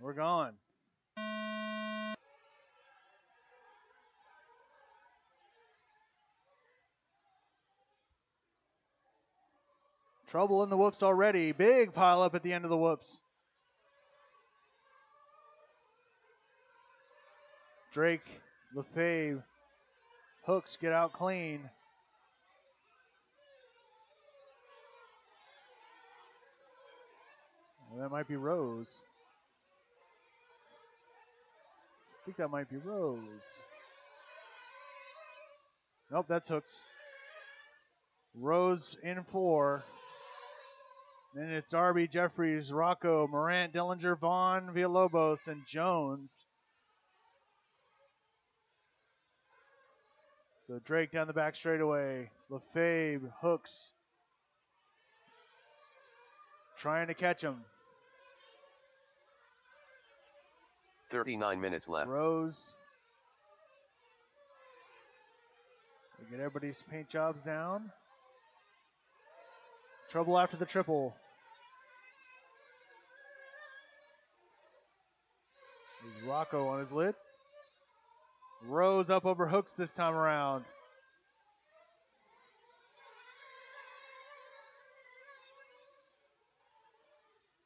We're gone. Trouble in the whoops already. Big pile up at the end of the whoops. Drake, Lefebvre, Hooks get out clean. Well, that might be Rose. I think that might be Rose. Nope, that's Hooks. Rose in 4. Then it's Darby, Jeffries, Rocco, Marrant, Dellinger, Vaughan, Villalobos, and Jones. So Drake down the back straightaway. Lefebvre, Hooks. Trying to catch him. 39 minutes left. Rose. We get everybody's paint jobs down. Trouble after the triple. There's Rocco on his lid. Rose up over Hooks this time around.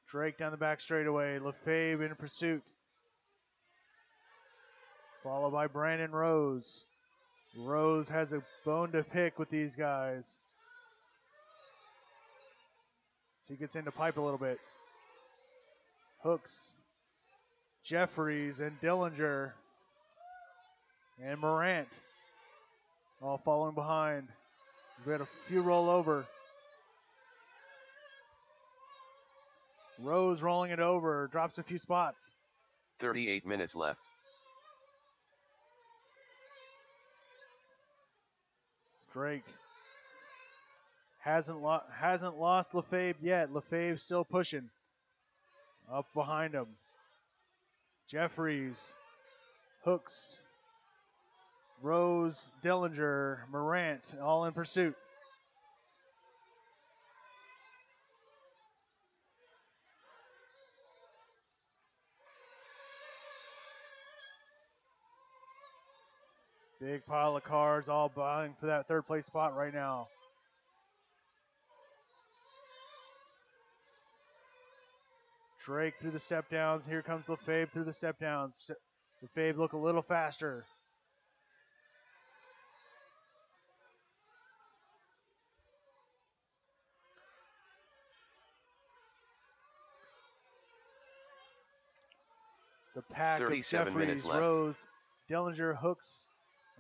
Drake down the back straightaway. Lefebvre in pursuit. Followed by Brandon Rose. Rose has a bone to pick with these guys. So he gets into pipe a little bit. Hooks, Jeffries, and Dellinger, and Marrant all following behind. We had a few roll over. Rose rolling it over, drops a few spots. 38 minutes left. Drake hasn't lost Lefebvre yet. Lefebvre still pushing up behind him. Jeffries, Hooks, Rose, Dellinger, Marrant, all in pursuit. Big pile of cars all vying for that third place spot right now. Drake through the step downs. Here comes Lefebvre through the step downs. Lefebvre look a little faster. The pack of 37 minutes Jeffries, left. Rose, Dellinger, Hooks,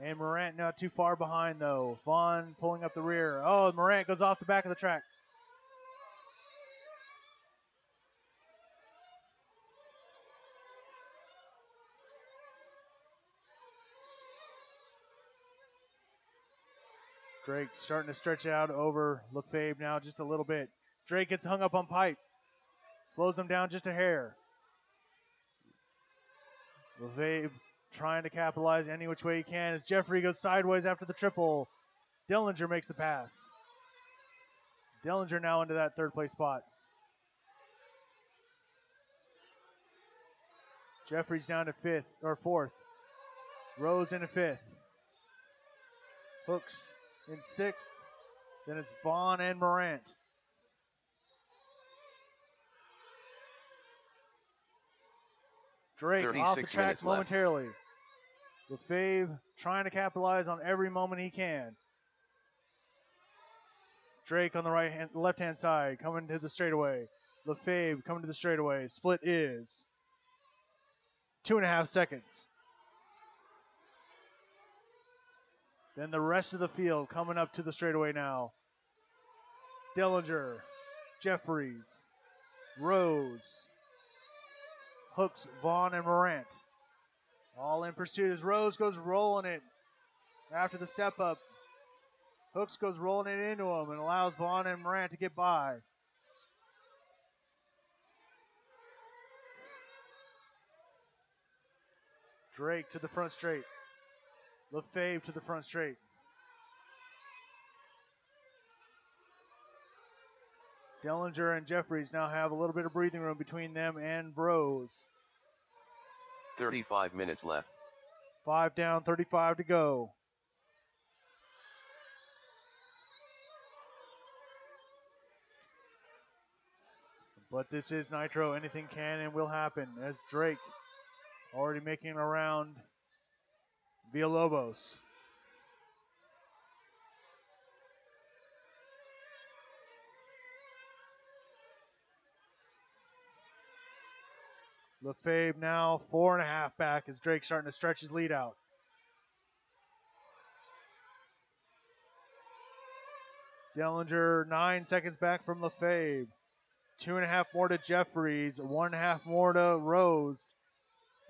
and Marrant not too far behind though. Vaughan pulling up the rear. Oh, Marrant goes off the back of the track. Drake starting to stretch out over Lefebvre now just a little bit. Drake gets hung up on pipe. Slows him down just a hair. Lefebvre trying to capitalize any which way he can as Jeffrey goes sideways after the triple. Dellinger makes the pass. Dellinger now into that third place spot. Jeffries down to fourth. Rose into 5th. Hooks in 6th. Then it's Vaughan and Marrant. Drake off the track momentarily. Lefebvre trying to capitalize on every moment he can. Drake on the left-hand side coming to the straightaway. Lefebvre coming to the straightaway. Split is 2.5 seconds. Then the rest of the field coming up to the straightaway now. Dellinger, Jeffries, Rose, Hooks, Vaughan, and Marrant. All in pursuit as Rose goes rolling it after the step up. Hooks goes rolling it into him and allows Vaughan and Marrant to get by. Drake to the front straight. Lefebvre to the front straight. Dellinger and Jeffries now have a little bit of breathing room between them and Rose. 35 minutes left. 5 down, 35 to go. But this is Nitro. Anything can and will happen as Drake already making around Villalobos. Lefebvre now 4.5 back as Drake starting to stretch his lead out. Dellinger 9 seconds back from Lefebvre. 2.5 more to Jeffries. 1.5 more to Rose.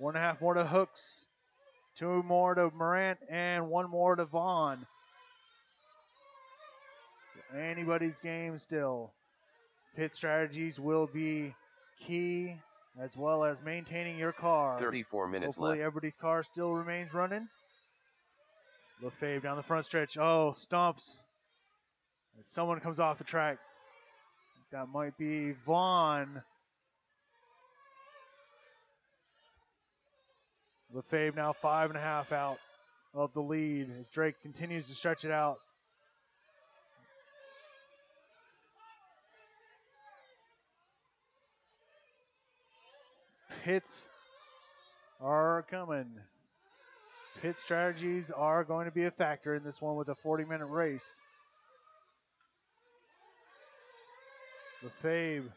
1.5 more to Hooks. 2 more to Marrant and 1 more to Vaughan. Anybody's game still. Pit strategies will be key, as well as maintaining your car. 34 minutes Hopefully left. everybody's car still remains running. Lefebvre down the front stretch. Oh, stumps. As someone comes off the track. That might be Vaughan. Lefebvre now 5.5 out of the lead as Drake continues to stretch it out. Pits are coming. Pit strategies are going to be a factor in this one with a 40-minute race. Lefebvre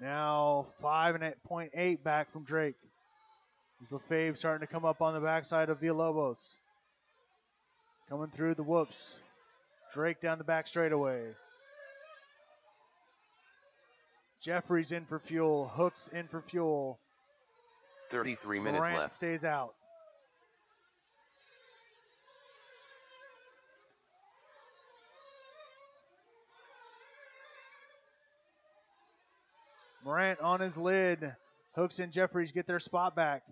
now 5.8 back from Drake. As Lefebvre starting to come up on the backside of Villalobos. Coming through the whoops. Drake down the back straightaway. Jeffries in for fuel. Hooks in for fuel. 33 minutes Marrant left. stays out. Marrant on his lid. Hooks and Jeffries get their spot back.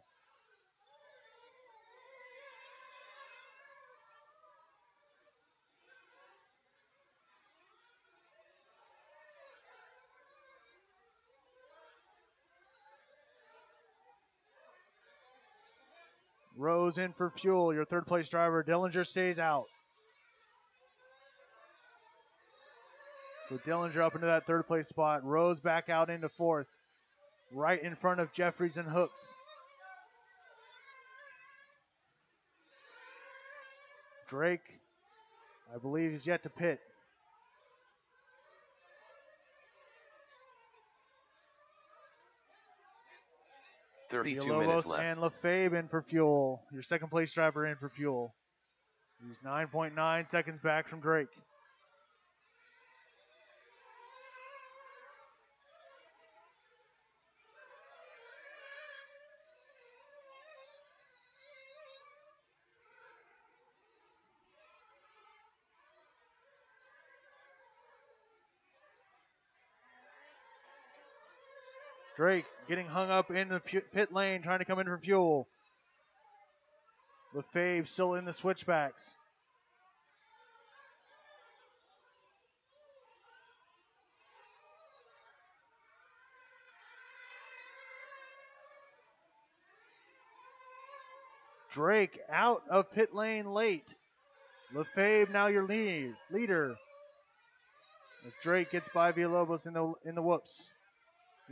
Rose in for fuel. Your third place driver, Dellinger, stays out. So Dellinger up into that third place spot. Rose back out into fourth. Right in front of Jeffries and Hooks. Drake, I believe, is yet to pit. Minutes left. And Lefebvre in for fuel. Your second place driver in for fuel. He's 9.9 seconds back from Drake. Drake getting hung up in the pit lane, trying to come in for fuel. Lefebvre still in the switchbacks. Drake out of pit lane late. Lefebvre now your leader. As Drake gets by Villalobos in the whoops.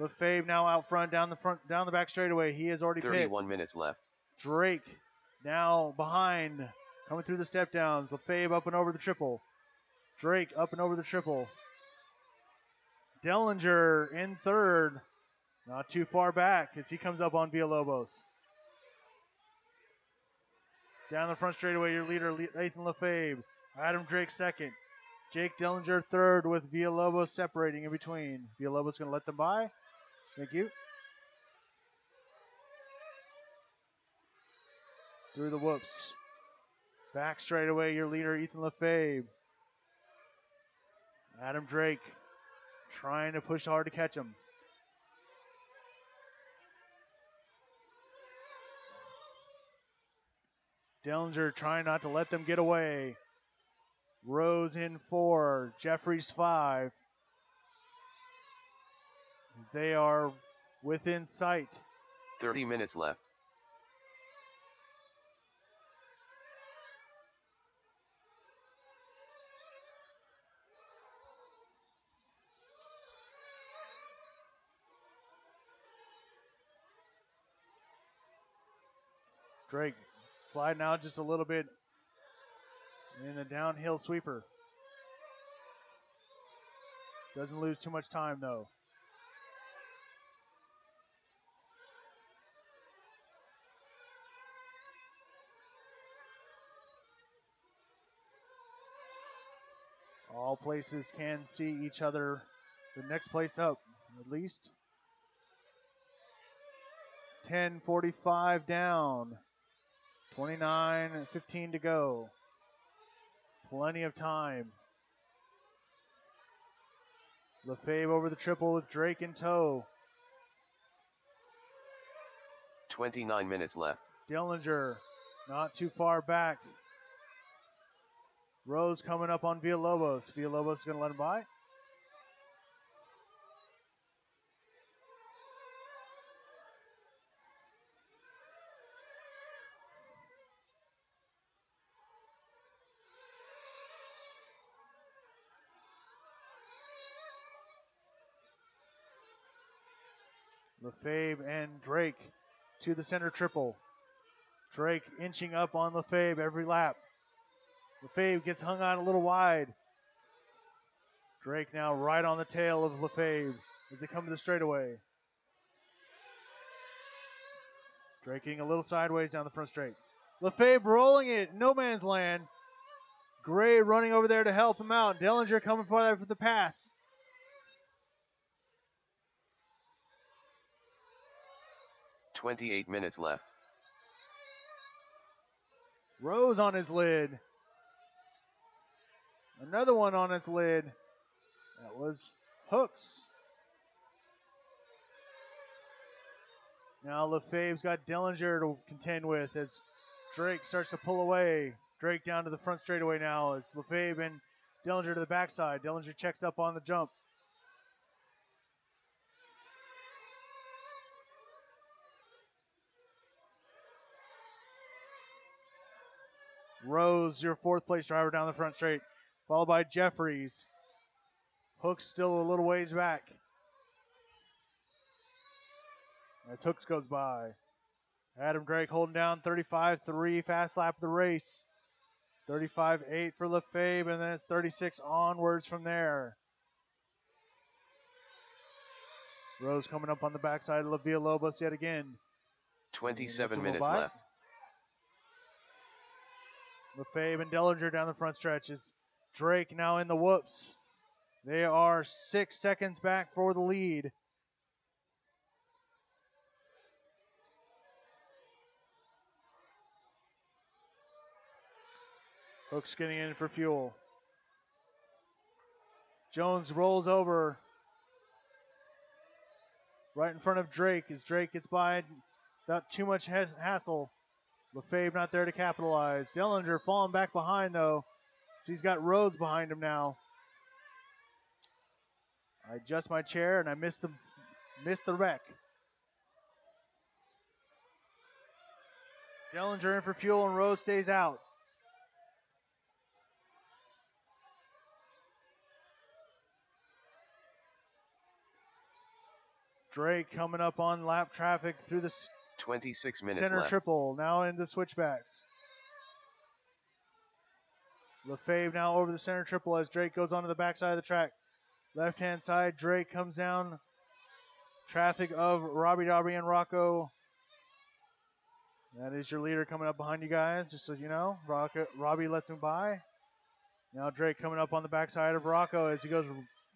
Lefebvre now out front, down the back straightaway. He has already 31 minutes left. Drake now behind, coming through the step downs. Lefebvre up and over the triple. Drake up and over the triple. Dellinger in third, not too far back as he comes up on Villalobos. Down the front straightaway, your leader, Nathan Lefebvre. Adam Drake second. Jake Dellinger third with Villalobos separating in between. Villalobos going to let them by. Thank you. Through the whoops. Back straightaway, your leader, Ethan Lefebvre. Adam Drake trying to push hard to catch him. Dellinger trying not to let them get away. Rose in 4, Jeffries 5. They are within sight 30 minutes left. Drake sliding out just a little bit in a downhill sweeper. Doesn't lose too much time though. All places can see each other. The next place up, at least. 10:45 down. 29:15 to go. Plenty of time. Lefebvre over the triple with Drake in tow. 29 minutes left. Dellinger not too far back. Rose coming up on Villalobos. Villalobos is going to let him by. Lefebvre and Drake to the center triple. Drake inching up on Lefebvre every lap. Lefebvre gets hung out a little wide. Drake now right on the tail of Lefebvre as they come to the straightaway. Drake getting a little sideways down the front straight. Lefebvre rolling it, no man's land. Gray running over there to help him out. Dellinger coming for that for the pass. "28 minutes left. Rose on his lid. Another one on its lid. That was Hooks. Now Lefebvre's got Dellinger to contend with as Drake starts to pull away. Drake down to the front straightaway now as Lefebvre and Dellinger to the backside. Dellinger checks up on the jump. Rose, your fourth place driver down the front straight, followed by Jeffries. Hooks still a little ways back as Hooks goes by. Adam Drake holding down 35-3, fast lap of the race. 35-8 for Lefebvre, and then it's 36 onwards from there. Rose coming up on the backside of Villalobos yet again. 27 minutes left. Lefebvre and Dellinger down the front stretches. Drake now in the whoops. They are 6 seconds back for the lead. Hooks getting in for fuel. Jones rolls over right in front of Drake as Drake gets by without too much hassle. Lefebvre not there to capitalize. Dellinger falling back behind though. So he's got Rose behind him now. I adjust my chair and I missed the wreck. Dellinger in for fuel and Rose stays out. Drake coming up on lap traffic through the 26 minutes center left. triple, now into switchbacks. Lefebvre now over the center triple as Drake goes onto the backside of the track. Left-hand side, Drake comes down. Traffic of Robbie Darby and Rocco. That is your leader coming up behind you guys, just so you know. Robbie lets him by. Now Drake coming up on the backside of Rocco as he goes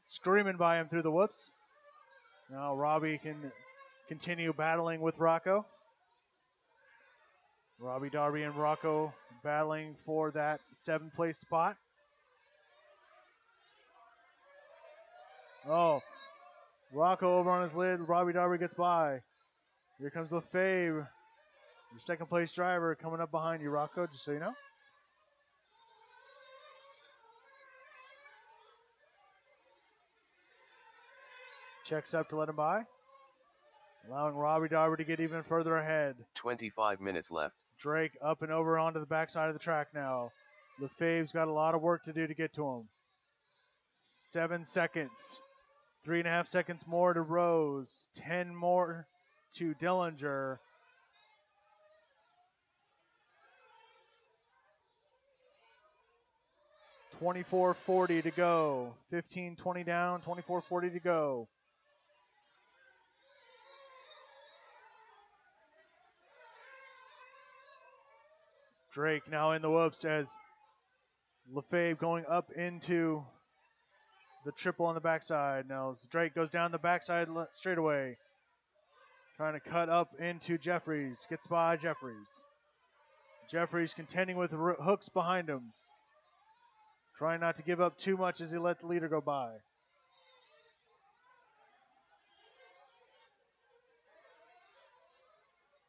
screaming by him through the whoops. Now Robbie can continue battling with Rocco. Robbie Darby and Rocco battling for that 7th place spot. Oh, Rocco over on his lid. Robbie Darby gets by. Here comes Lefebvre, your 2nd place driver, coming up behind you, Rocco, just so you know. Checks up to let him by. allowing Robbie Darby to get even further ahead. 25 minutes left. Drake up and over onto the backside of the track now. Lefebvre's got a lot of work to do to get to him. 7 seconds. 3.5 seconds more to Rose. 10 more to Dellinger. $24.40 to go. 15:20 down, $24.40 to go. Drake now in the whoops as Lefebvre going up into the triple on the backside. Now as Drake goes down the backside straightaway. Trying to cut up into Jeffries. Gets by Jeffries. Jeffries contending with hooks behind him. Trying not to give up too much as he let the leader go by.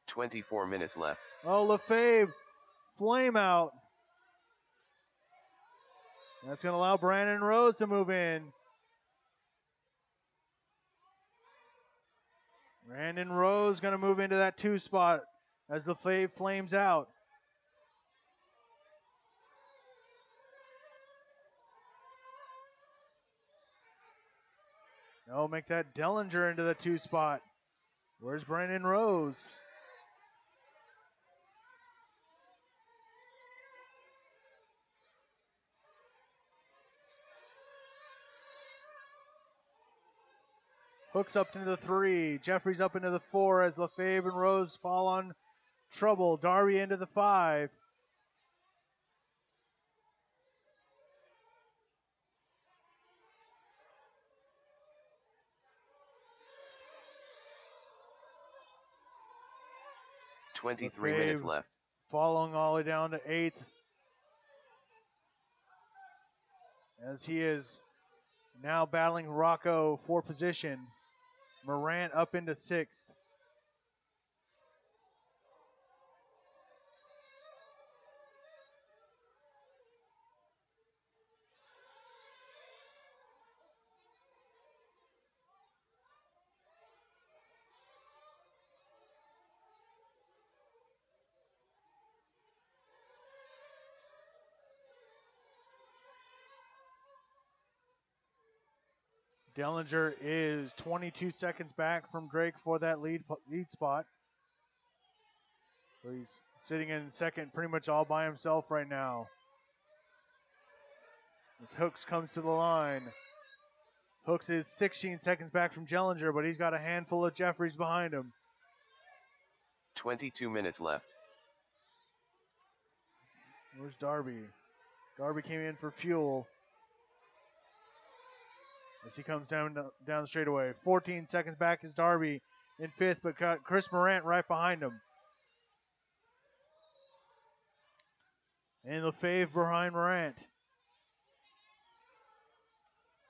$24 minutes left. Oh, Lefebvre, flame out. That's going to allow Brandon Rose to move in. Brandon Rose going to move into that 2 spot as Lefebvre flames out. No, make that Dellinger into the 2 spot. Where's Brandon Rose? Hooks up into the 3. Jeffries up into the 4 as Lefebvre and Rose fall on trouble. Darby into the 5. $23 minutes left. Following all the way down to 8th. As he is now battling Rocco for position. Marrant up into 6th. Dellinger is 22 seconds back from Drake for that lead spot. So he's sitting in second pretty much all by himself right now. As Hooks comes to the line. Hooks is 16 seconds back from Dellinger, but he's got a handful of Jeffries behind him. 22 minutes left. Where's Darby? Darby came in for fuel. As he comes down the straightaway. 14 seconds back is Darby in 5th, but got Chris Marrant right behind him. And Lefebvre behind Marrant.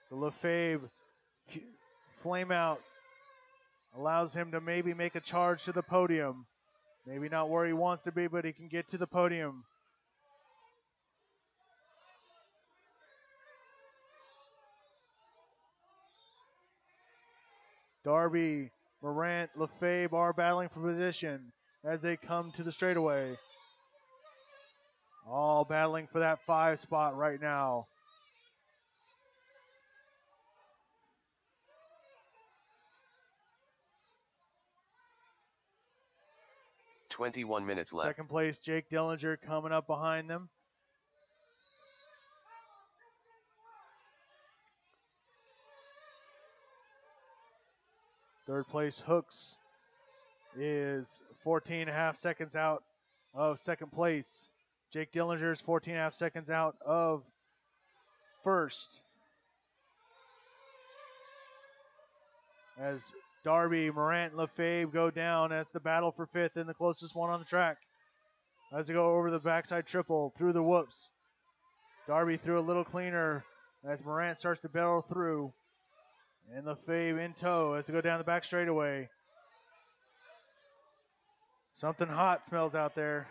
So Lefebvre, flame out, allows him to maybe make a charge to the podium. Maybe not where he wants to be, but he can get to the podium. Darby, Marrant, Lefebvre are battling for position as they come to the straightaway. All battling for that 5 spot right now. $21 minutes left. Second place, Jake Dellinger coming up behind them. Third place, Hooks, is 14.5 seconds out of second place. Jake Dellinger is 14.5 seconds out of first. As Darby, Marrant, and Lefebvre go down as the battle for 5th and the closest one on the track. As they go over the backside triple through the whoops. Darby through a little cleaner as Marrant starts to barrel through. And Lefebvre in tow as they go down the back straightaway. Something hot smells out there.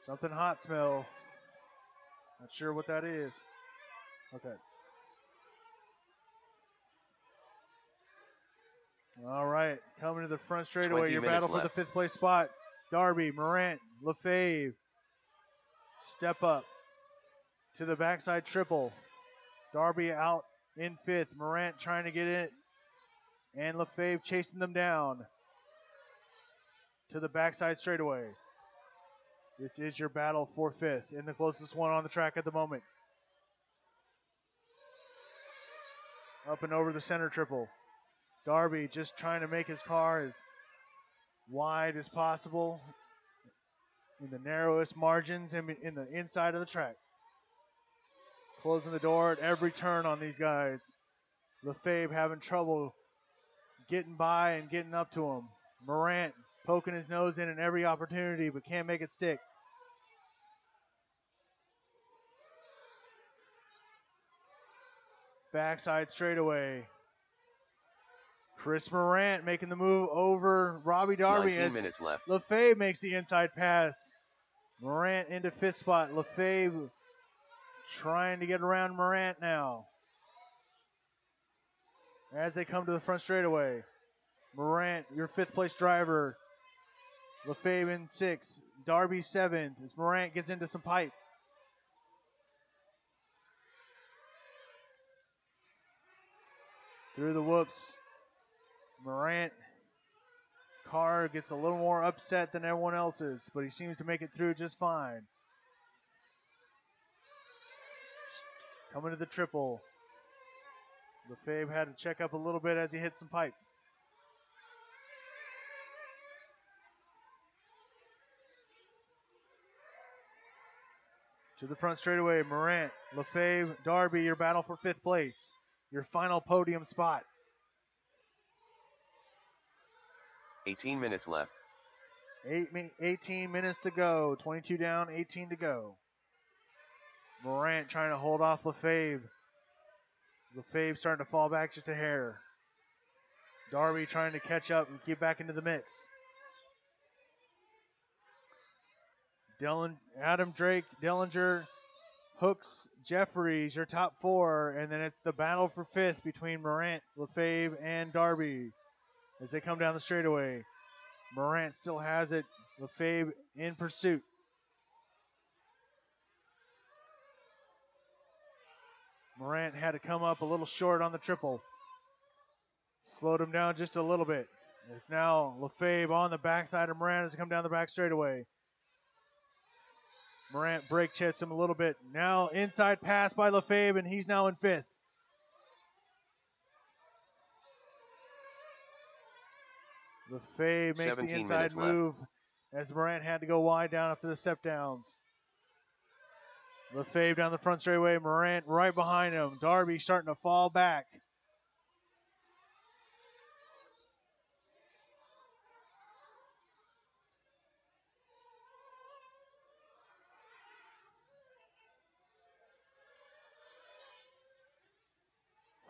Something hot smell. Not sure what that is. Okay. All right, coming to the front straightaway. 20 Your minutes battle for the left. 5th place spot. Darby, Marrant, Lefebvre. Step up to the backside triple. Darby out in 5th. Marrant trying to get it. And Lefebvre chasing them down to the backside straightaway. This is your battle for 5th and the closest one on the track at the moment. Up and over the center triple. Darby just trying to make his car as wide as possible in the narrowest margins in the inside of the track. Closing the door at every turn on these guys. Lefebvre having trouble getting by and getting up to him. Marrant poking his nose in every opportunity but can't make it stick. Backside straightaway. Chris Marrant making the move over Robbie Darby. 19 minutes left. Lefebvre makes the inside pass. Marrant into 5th spot. Lefebvre trying to get around Marrant now. As they come to the front straightaway. Marrant, your 5th place driver. Lefebvre in 6th. Darby 7th. As Marrant gets into some pipe. Through the whoops. Marrant car gets a little more upset than everyone else's, but he seems to make it through just fine. Coming to the triple. Lefebvre had to check up a little bit as he hit some pipe. To the front straightaway, Marrant, Lefebvre, Darby, your battle for 5th place. Your final podium spot. 18 minutes left. 18 minutes to go. 22 down, 18 to go. Marrant trying to hold off Lefebvre. Lefebvre starting to fall back just a hair. Darby trying to catch up and get back into the mix. Adam Drake, Dellinger, Hooks, Jeffries, your top 4, and then it's the battle for 5th between Marrant, Lefebvre, and Darby as they come down the straightaway. Marrant still has it. Lefebvre in pursuit. Marrant had to come up a little short on the triple. Slowed him down just a little bit. It's now Lefebvre on the backside of Marrant as they come down the back straightaway. Marrant brake checks him a little bit. Now inside pass by Lefebvre, and he's now in 5th. Lefebvre makes the inside move as Marrant had to go wide down after the step downs. Lefebvre down the front straightaway. Marrant right behind him. Darby starting to fall back.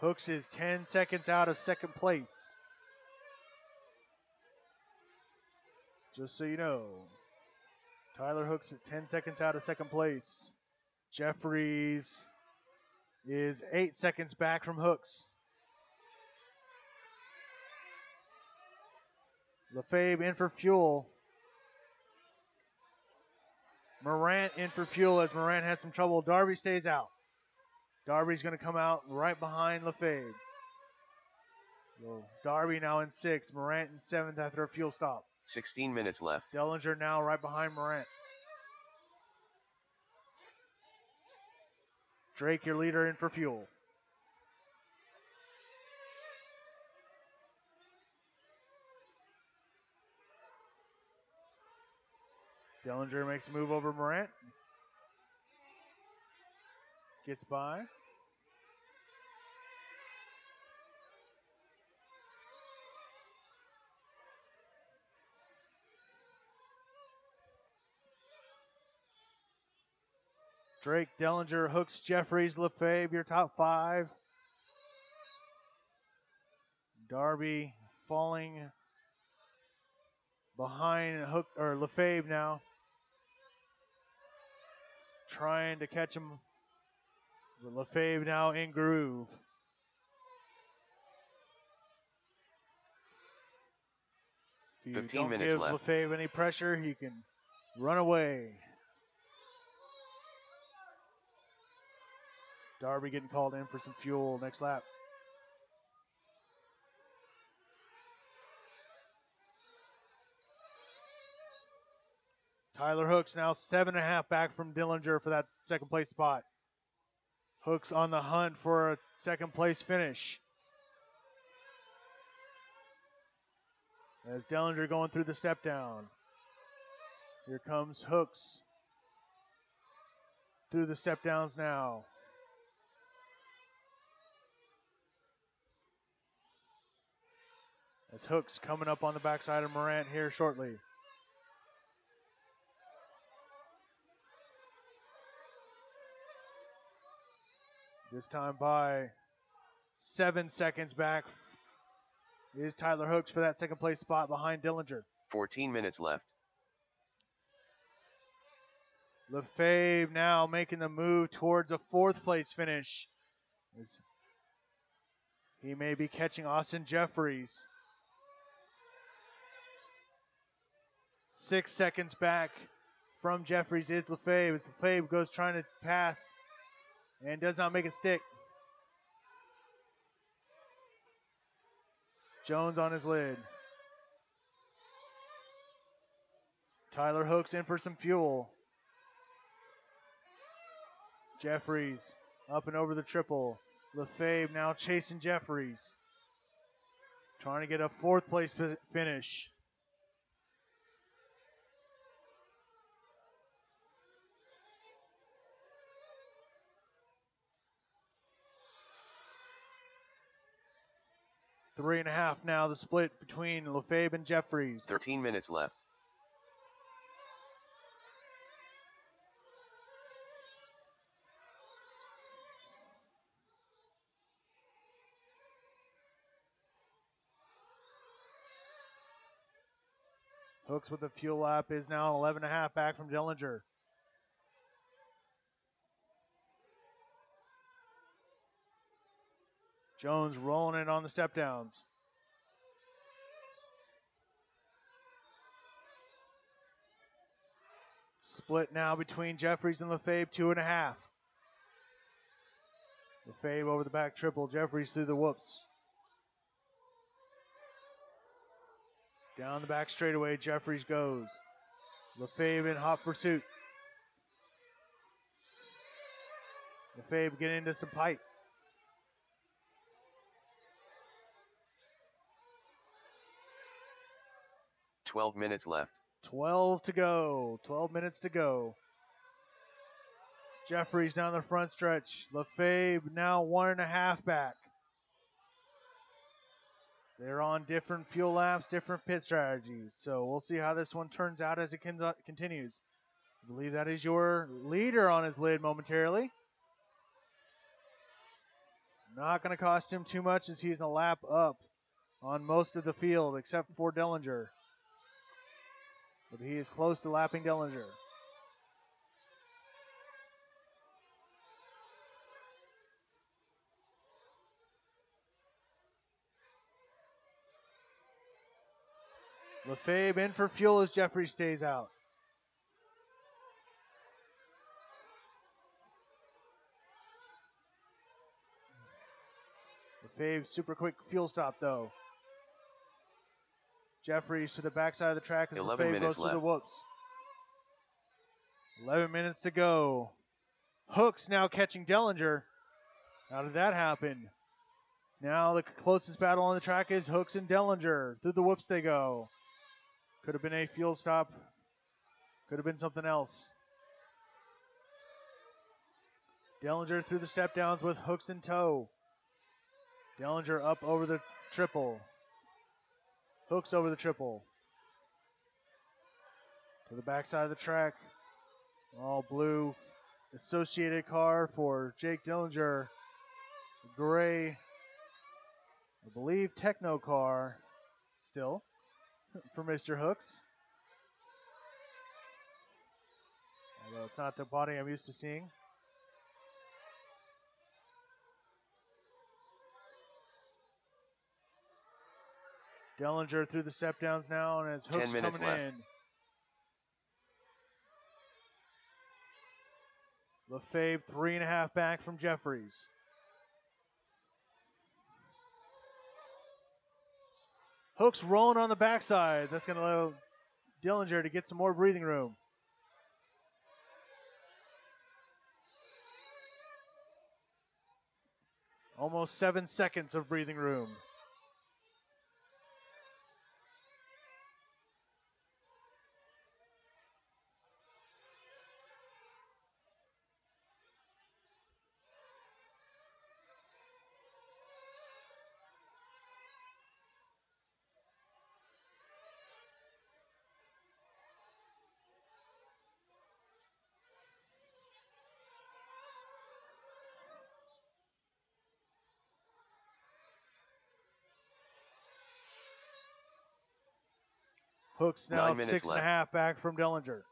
Hooks is 10 seconds out of 2nd place. Just so you know, Tyler Hooks is 10 seconds out of 2nd place. Jeffries is 8 seconds back from Hooks. Lefebvre in for fuel. Marrant in for fuel as Marrant had some trouble. Darby stays out. Darby's going to come out right behind Lefebvre. So Darby now in 6th. Marrant in 7th after a fuel stop. 16 minutes left. Dellinger now right behind Marrant. Drake, your leader, in for fuel. Dellinger makes a move over Marrant. Gets by. Drake, Dellinger, Hooks, Jeffries, Lefebvre, your top 5. Darby falling behind Hook or Lefebvre now. Trying to catch him. Lefebvre now in groove. If you 15 don't minutes give left. Lefebvre any pressure, he can run away. Darby getting called in for some fuel next lap. Tyler Hooks now 7.5 back from Dellinger for that second place spot. Hooks on the hunt for a second place finish. As Dellinger going through the step down. Here comes Hooks through the step downs now. As Hooks coming up on the backside of Marrant here shortly. This time by 7 seconds back is Tyler Hooks for that second place spot behind Dellinger. 14 minutes left. Lefebvre now making the move towards a fourth place finish. He may be catching Austin Jeffries. 6 seconds back from Jeffries is Lefebvre. As Lefebvre goes trying to pass and does not make it stick. Jones on his lid. Tyler Hooks in for some fuel. Jeffries up and over the triple. Lefebvre now chasing Jeffries. Trying to get a fourth place finish. Three and a half now, the split between Lefebvre and Jeffries. 13 minutes left. Hooks with the fuel lap is now 11.5 back from Dellinger. Jones rolling it on the step downs. Split now between Jeffries and Lefebvre, 2.5. Lefebvre over the back triple, Jeffries through the whoops. Down the back straightaway, Jeffries goes. Lefebvre in hot pursuit. Lefebvre getting into some pipe. $12 minutes left. 12 to go. 12 minutes to go. It's Jeffries down the front stretch. Lefebvre now 1.5 back. They're on different fuel laps, different pit strategies. So we'll see how this one turns out as it continues. I believe that is your leader on his lid momentarily. Not going to cost him too much as he's a lap up on most of the field except for Dellinger. But he is close to lapping Dellinger. Lefebvre in for fuel as Jeffries stays out. Lefebvre super quick fuel stop though. Jeffries to the backside of the track as Lefebvre goes to the whoops. 11 minutes to go. Hooks now catching Dellinger. How did that happen? Now the closest battle on the track is Hooks and Dellinger. Through the whoops they go. Could have been a fuel stop. Could have been something else. Dellinger through the step downs with Hooks in tow. Dellinger up over the triple. Hooks over the triple. To the backside of the track. All blue associated car for Jake Dellinger. Gray, I believe, techno car still for Mr. Hooks. Although it's not the body I'm used to seeing. Dellinger through the step downs now, and as Hooks 10 minutes coming left. in. Lefebvre 3.5 back from Jeffries. Hooks rolling on the backside. That's going to allow Dellinger to get some more breathing room. Almost 7 seconds of breathing room. Hooks now 9 minutes 6.5 back from Dellinger.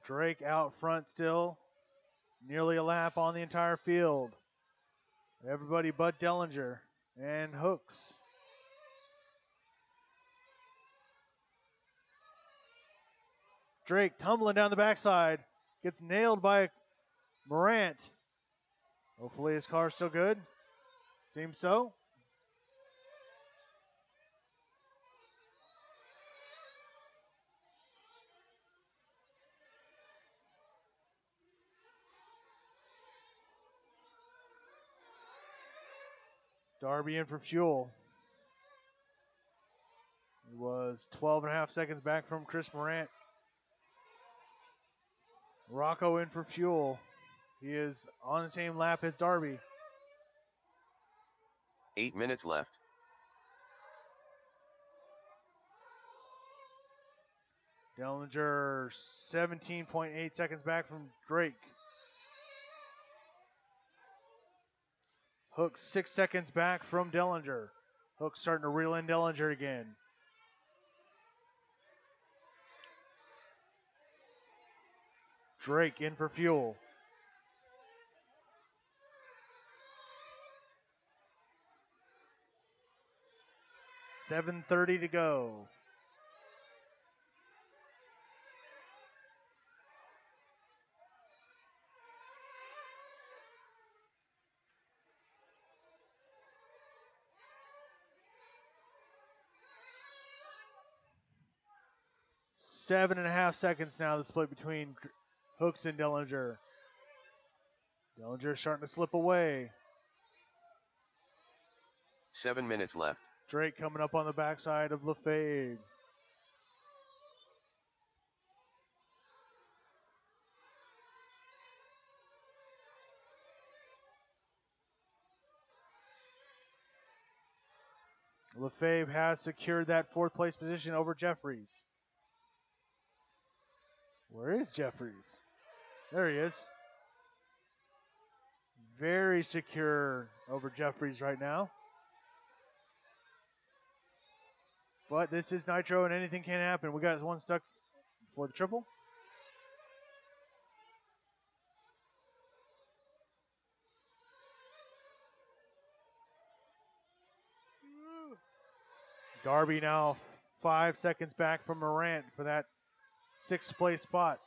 Drake out front still. Nearly a lap on the entire field. Everybody but Dellinger and Hooks. Drake tumbling down the backside. Gets nailed by Marrant. Hopefully his car's still good. Seems so. Darby in for fuel. He was 12.5 seconds back from Chris Marrant. Rocco in for fuel. He is on the same lap as Darby. 8 minutes left. Dellinger 17.8 seconds back from Drake. Hooks 6 seconds back from Dellinger. Hooks starting to reel in Dellinger again. Drake in for fuel. $7:30 to go. Seven and a half seconds now, the split between Hooks and Dellinger. Dellinger starting to slip away. 7 minutes left. Drake coming up on the backside of Lefebvre. Lefebvre has secured that fourth place position over Jeffries. Where is Jeffries? There he is. Very secure over Jeffries right now. But this is Nitro and anything can happen. We got one stuck for the triple. Darby now 5 seconds back from Marrant for that 6th place spot.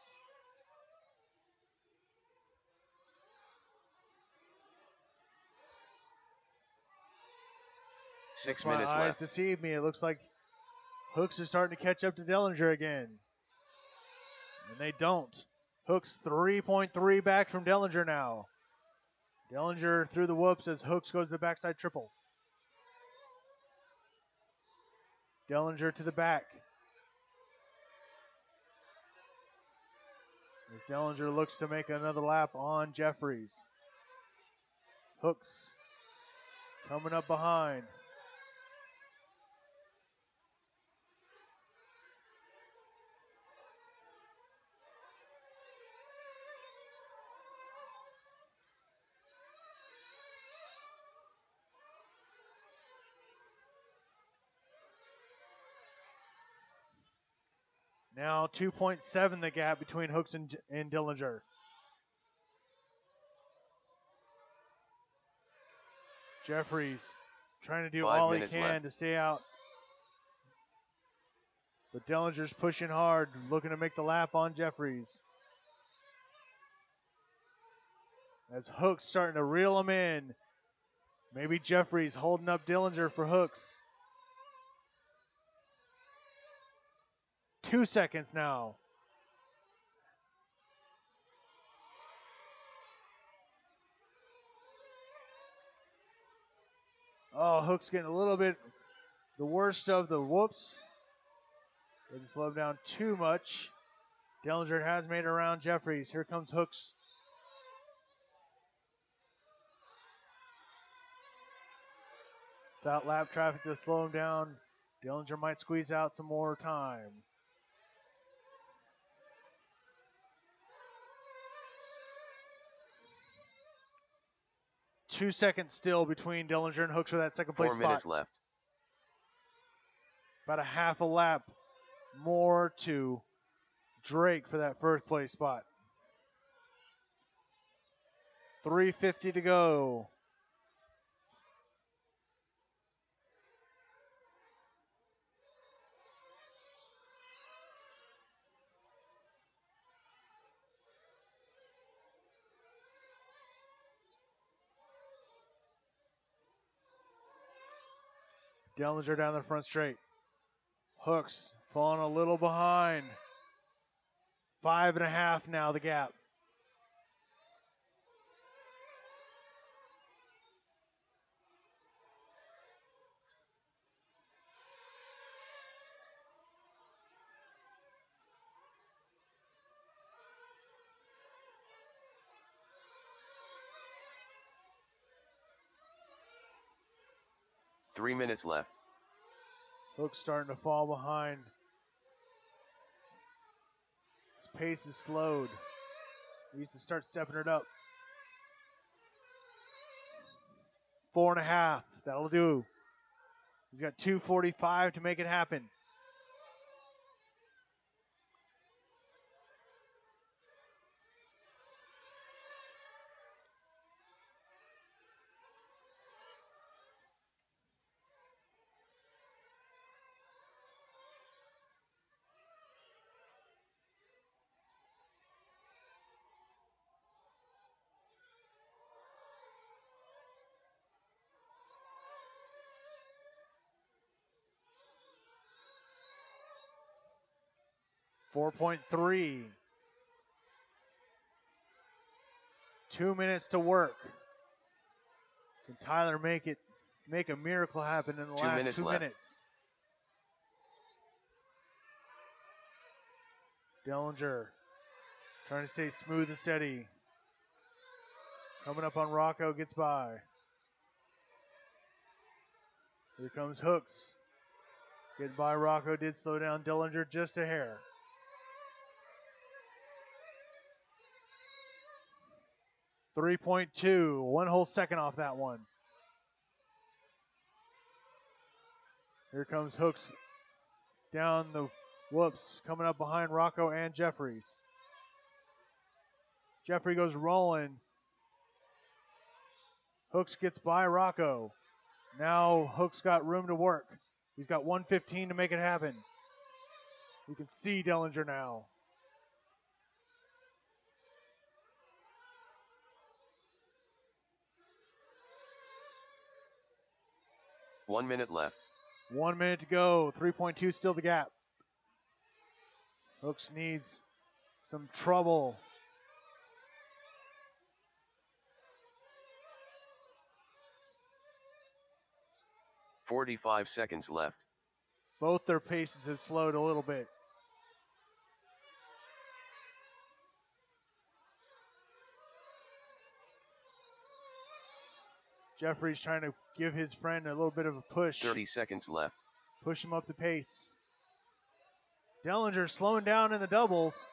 Six My minutes eyes left. deceive me. It looks like Hooks is starting to catch up to Dellinger again. And they don't. Hooks 3.3 back from Dellinger now. Dellinger through the whoops as Hooks goes to the backside triple. Dellinger to the back. As Dellinger looks to make another lap on Jeffries. Hooks coming up behind. Now 2.7 the gap between Hooks and Dellinger. Jeffries trying to do 5 all he minutes can left. to stay out. But Dellinger's pushing hard, looking to make the lap on Jeffries. As Hook's starting to reel him in. Maybe Jeffries holding up Dellinger for Hooks. 2 seconds now. Oh, Hook's getting a little bit the worst of the whoops. Didn't slow him down too much. Dellinger has made it around Jeffries. Here comes Hooks. Without lap traffic to slow him down, Dellinger might squeeze out some more time. Two seconds still between Dellinger and Hooks for that second place 4 spot. minutes left. About a half a lap more to Drake for that first place spot. 3:50 to go. Dellinger down the front straight. Hooks falling a little behind. 5.5 now the gap. Three minutes left. Hook's starting to fall behind. His pace is slowed. He needs to start stepping it up. 4.5. That'll do. He's got 2:45 to make it happen. .3. 2 minutes to work. Can Tyler make a miracle happen in the last 2 minutes? Dellinger trying to stay smooth and steady. Coming up on Rocco, gets by. Here comes Hooks. Getting by Rocco, did slow down Dellinger just a hair. 3.2, 1 whole second off that one. Here comes Hooks down the whoops, coming up behind Rocco and Jeffries. Jeffrey goes rolling. Hooks gets by Rocco. Now Hooks got room to work. He's got 1:15 to make it happen. You can see Dellinger now. One minute left. 1 minute to go. 3.2 still the gap. Hooks needs some trouble. .45 seconds left. Both their paces have slowed a little bit. Jeffries trying to give his friend a little bit of a push. 30 seconds left. Push him up the pace. Dellinger slowing down in the doubles.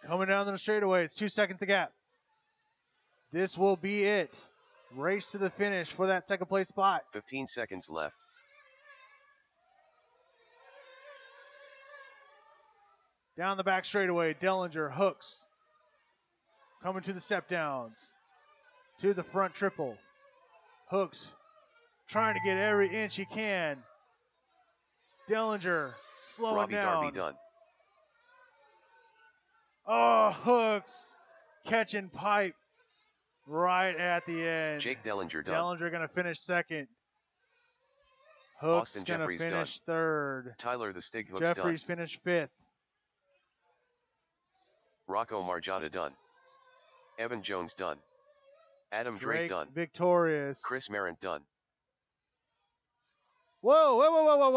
Coming down the straightaway. It's 2 seconds the gap. This will be it. Race to the finish for that second place spot. 15 seconds left. Down the back straightaway, Dellinger, Hooks. Coming to the step downs. To the front triple. Hooks trying to get every inch he can. Dellinger slowing Robbie down. Darby done. Oh, Hooks catching pipe right at the end. Jake Dellinger done. Dellinger going to finish second. Hooks Austin going to Jeffries finish done. third. Tyler the Stig Hooks Jeffries done. finished fifth. Rocco Margiotta done. Evan Jones done. Adam Drake done. Victorious. Chris Marrant done. Whoa, whoa, whoa, whoa, whoa.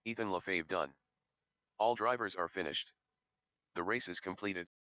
Ethan Lefebvre done. All drivers are finished. The race is completed.